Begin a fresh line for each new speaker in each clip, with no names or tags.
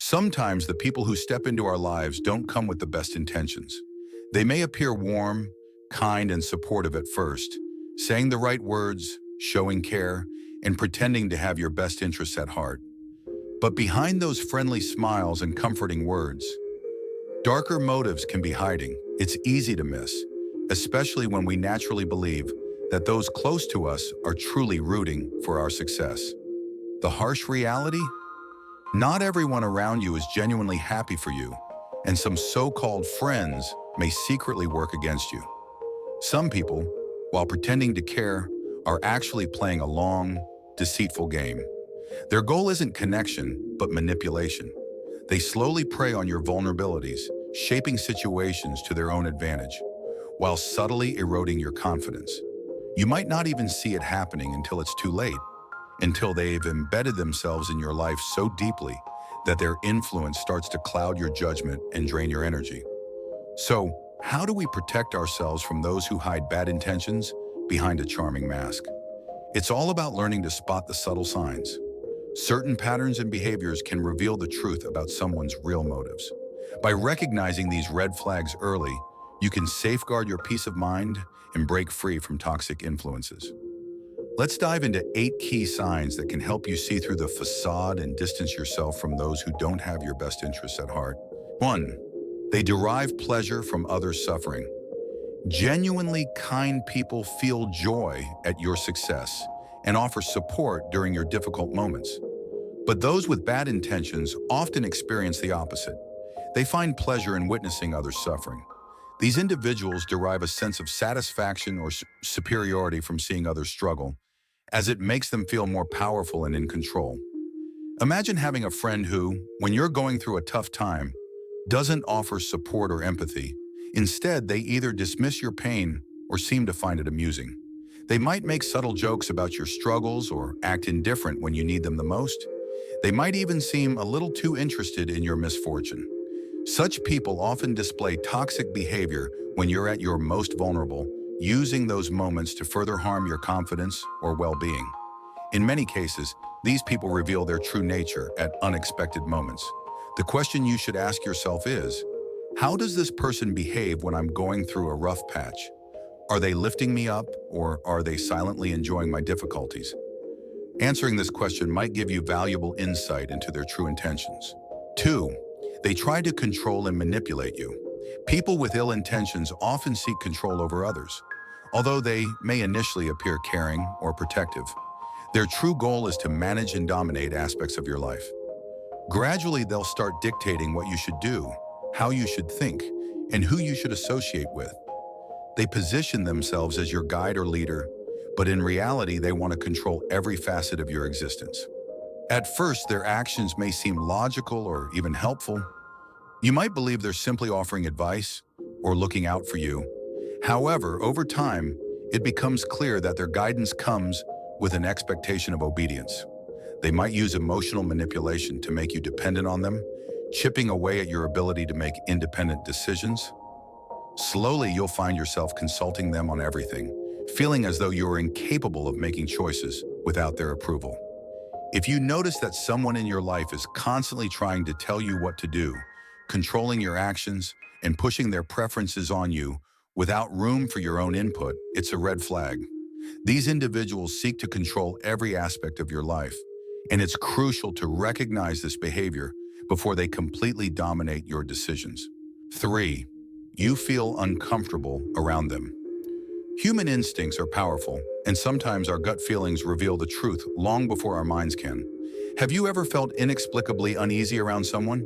Sometimes the people who step into our lives don't come with the best intentions. They may appear warm, kind, and supportive at first, saying the right words, showing care, and pretending to have your best interests at heart. But behind those friendly smiles and comforting words, darker motives can be hiding. It's easy to miss, especially when we naturally believe that those close to us are truly rooting for our success. The harsh reality? Not everyone around you is genuinely happy for you, and some so-called friends may secretly work against you. Some people, while pretending to care, are actually playing a long, deceitful game. Their goal isn't connection, but manipulation. They slowly prey on your vulnerabilities, shaping situations to their own advantage, while subtly eroding your confidence. You might not even see it happening until it's too late, until they've embedded themselves in your life so deeply that their influence starts to cloud your judgment and drain your energy. So, how do we protect ourselves from those who hide bad intentions behind a charming mask? It's all about learning to spot the subtle signs. Certain patterns and behaviors can reveal the truth about someone's real motives. By recognizing these red flags early, you can safeguard your peace of mind and break free from toxic influences. Let's dive into 8 key signs that can help you see through the facade and distance yourself from those who don't have your best interests at heart. 1. They derive pleasure from others' suffering. Genuinely kind people feel joy at your success and offer support during your difficult moments. But those with bad intentions often experience the opposite. They find pleasure in witnessing others suffering. These individuals derive a sense of satisfaction or superiority from seeing others struggle, as it makes them feel more powerful and in control. Imagine having a friend who, when you're going through a tough time, doesn't offer support or empathy. Instead, they either dismiss your pain or seem to find it amusing. They might make subtle jokes about your struggles or act indifferent when you need them the most. They might even seem a little too interested in your misfortune. Such people often display toxic behavior when you're at your most vulnerable, using those moments to further harm your confidence or well-being. In many cases, these people reveal their true nature at unexpected moments. The question you should ask yourself is, how does this person behave when I'm going through a rough patch? Are they lifting me up, or are they silently enjoying my difficulties? Answering this question might give you valuable insight into their true intentions. 2. They try to control and manipulate you. People with ill intentions often seek control over others. Although they may initially appear caring or protective, their true goal is to manage and dominate aspects of your life. Gradually, they'll start dictating what you should do, how you should think, and who you should associate with. They position themselves as your guide or leader, but in reality, they want to control every facet of your existence. At first, their actions may seem logical or even helpful. You might believe they're simply offering advice or looking out for you. However, over time, it becomes clear that their guidance comes with an expectation of obedience. They might use emotional manipulation to make you dependent on them, chipping away at your ability to make independent decisions. Slowly, you'll find yourself consulting them on everything, feeling as though you're incapable of making choices without their approval. If you notice that someone in your life is constantly trying to tell you what to do, controlling your actions, and pushing their preferences on you without room for your own input, it's a red flag. These individuals seek to control every aspect of your life, and it's crucial to recognize this behavior before they completely dominate your decisions. 3. You feel uncomfortable around them. Human instincts are powerful, and sometimes our gut feelings reveal the truth long before our minds can. Have you ever felt inexplicably uneasy around someone,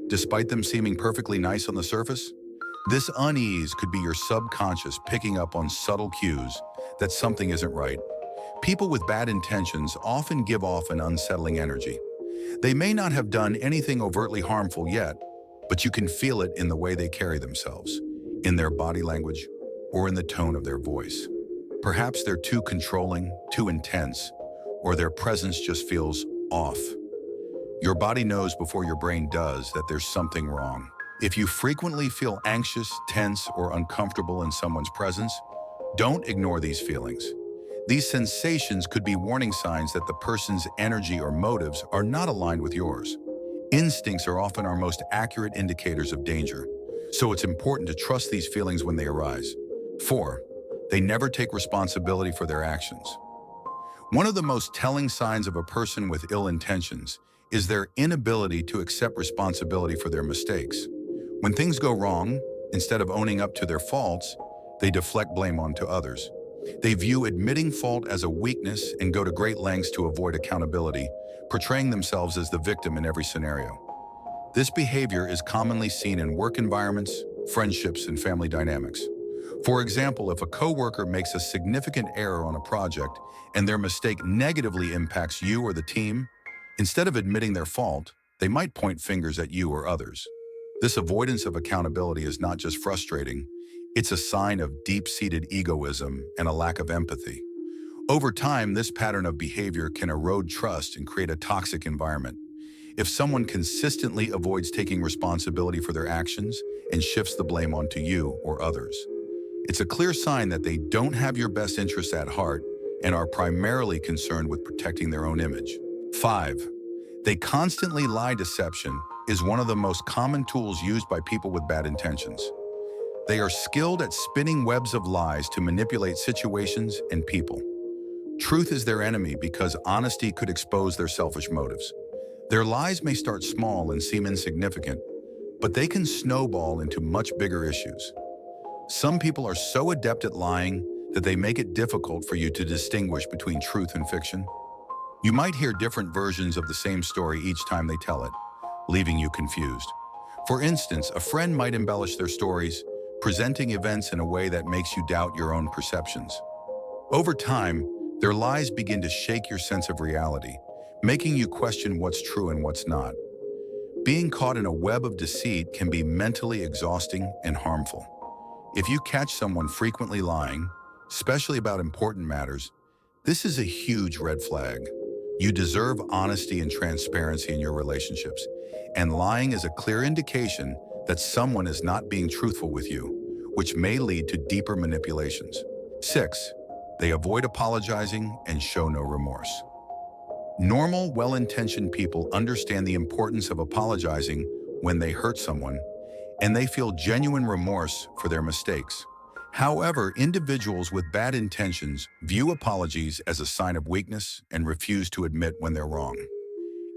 despite them seeming perfectly nice on the surface? This unease could be your subconscious picking up on subtle cues that something isn't right. People with bad intentions often give off an unsettling energy. They may not have done anything overtly harmful yet, but you can feel it in the way they carry themselves, in their body language, or in the tone of their voice. Perhaps they're too controlling, too intense, or their presence just feels off. Your body knows before your brain does that there's something wrong. If you frequently feel anxious, tense, or uncomfortable in someone's presence, don't ignore these feelings. These sensations could be warning signs that the person's energy or motives are not aligned with yours. Instincts are often our most accurate indicators of danger, so it's important to trust these feelings when they arise. 4. They never take responsibility for their actions. One of the most telling signs of a person with ill intentions is their inability to accept responsibility for their mistakes. When things go wrong, instead of owning up to their faults, they deflect blame onto others. They view admitting fault as a weakness and go to great lengths to avoid accountability, portraying themselves as the victim in every scenario. This behavior is commonly seen in work environments, friendships, and family dynamics. For example, if a coworker makes a significant error on a project and their mistake negatively impacts you or the team, instead of admitting their fault, they might point fingers at you or others. This avoidance of accountability is not just frustrating, it's a sign of deep-seated egoism and a lack of empathy. Over time, this pattern of behavior can erode trust and create a toxic environment. If someone consistently avoids taking responsibility for their actions and shifts the blame onto you or others, it's a clear sign that they don't have your best interests at heart and are primarily concerned with protecting their own image. 5. They constantly lie. Deception is one of the most common tools used by people with bad intentions. They are skilled at spinning webs of lies to manipulate situations and people. Truth is their enemy because honesty could expose their selfish motives. Their lies may start small and seem insignificant, but they can snowball into much bigger issues. Some people are so adept at lying that they make it difficult for you to distinguish between truth and fiction. You might hear different versions of the same story each time they tell it, leaving you confused. For instance, a friend might embellish their stories, presenting events in a way that makes you doubt your own perceptions. Over time, their lies begin to shake your sense of reality, making you question what's true and what's not. Being caught in a web of deceit can be mentally exhausting and harmful. If you catch someone frequently lying, especially about important matters, this is a huge red flag. You deserve honesty and transparency in your relationships, and lying is a clear indication that someone is not being truthful with you, which may lead to deeper manipulations. 6. They avoid apologizing and show no remorse. Normal, well-intentioned people understand the importance of apologizing when they hurt someone, and they feel genuine remorse for their mistakes. However, individuals with bad intentions view apologies as a sign of weakness and refuse to admit when they're wrong.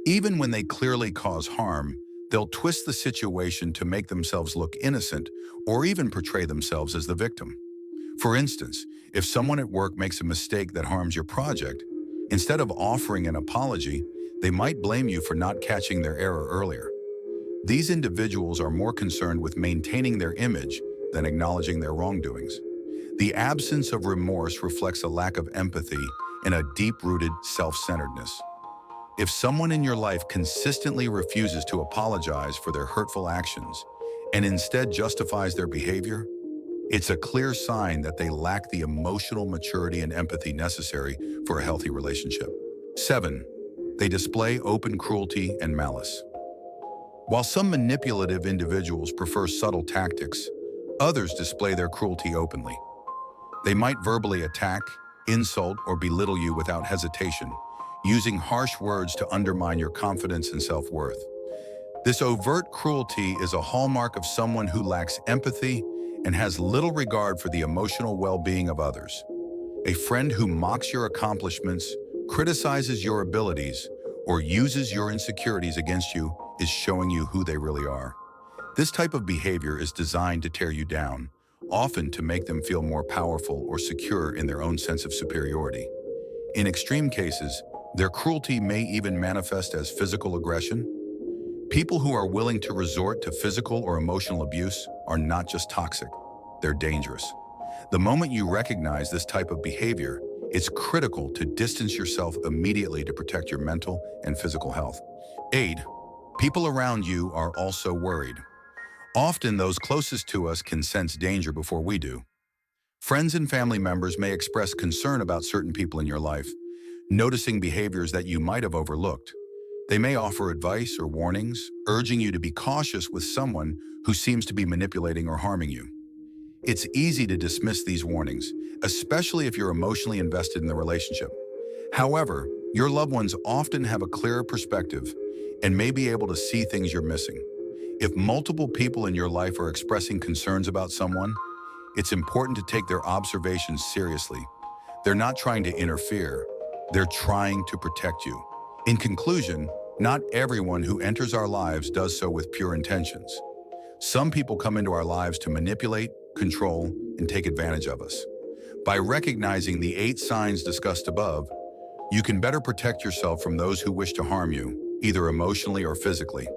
Even when they clearly cause harm, they'll twist the situation to make themselves look innocent or even portray themselves as the victim. For instance, if someone at work makes a mistake that harms your project, instead of offering an apology, they might blame you for not catching their error earlier. These individuals are more concerned with maintaining their image than acknowledging their wrongdoings. The absence of remorse reflects a lack of empathy and a deep-rooted self-centeredness. If someone in your life consistently refuses to apologize for their hurtful actions and instead justifies their behavior, it's a clear sign that they lack the emotional maturity and empathy necessary for a healthy relationship. 7. They display open cruelty and malice. While some manipulative individuals prefer subtle tactics, others display their cruelty openly. They might verbally attack, insult, or belittle you without hesitation, using harsh words to undermine your confidence and self-worth. This overt cruelty is a hallmark of someone who lacks empathy and has little regard for the emotional well-being of others. A friend who mocks your accomplishments, criticizes your abilities, or uses your insecurities against you is showing you who they really are. This type of behavior is designed to tear you down, often to make them feel more powerful or secure in their own sense of superiority. In extreme cases, their cruelty may even manifest as physical aggression. People who are willing to resort to physical or emotional abuse are not just toxic, they're dangerous. The moment you recognize this type of behavior, it's critical to distance yourself immediately to protect your mental and physical health. 8. People around you are also worried. Often those closest to us can sense danger before we do. Friends and family members may express concern about certain people in your life, noticing behaviors that you might have overlooked. They may offer advice or warnings, urging you to be cautious with someone who seems to be manipulating or harming you. It's easy to dismiss these warnings, especially if you're emotionally invested in the relationship. However, your loved ones often have a clearer perspective, and may be able to see things you're missing. If multiple people in your life are expressing concerns about someone, it's important to take their observations seriously. They're not trying to interfere, they're trying to protect you. In conclusion, not everyone who enters our lives does so with pure intentions. Some people come into our lives to manipulate, control, and take advantage of us. By recognizing the 8 signs discussed above, you can better protect yourself from those who wish to harm you, either emotionally or physically.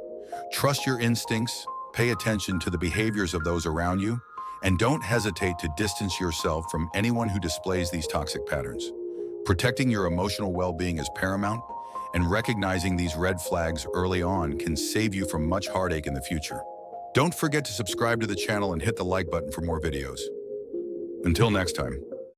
Trust your instincts, pay attention to the behaviors of those around you, and don't hesitate to distance yourself from anyone who displays these toxic patterns. Protecting your emotional well-being is paramount, and recognizing these red flags early on can save you from much heartache in the future. Don't forget to subscribe to the channel and hit the like button for more videos. Until next time.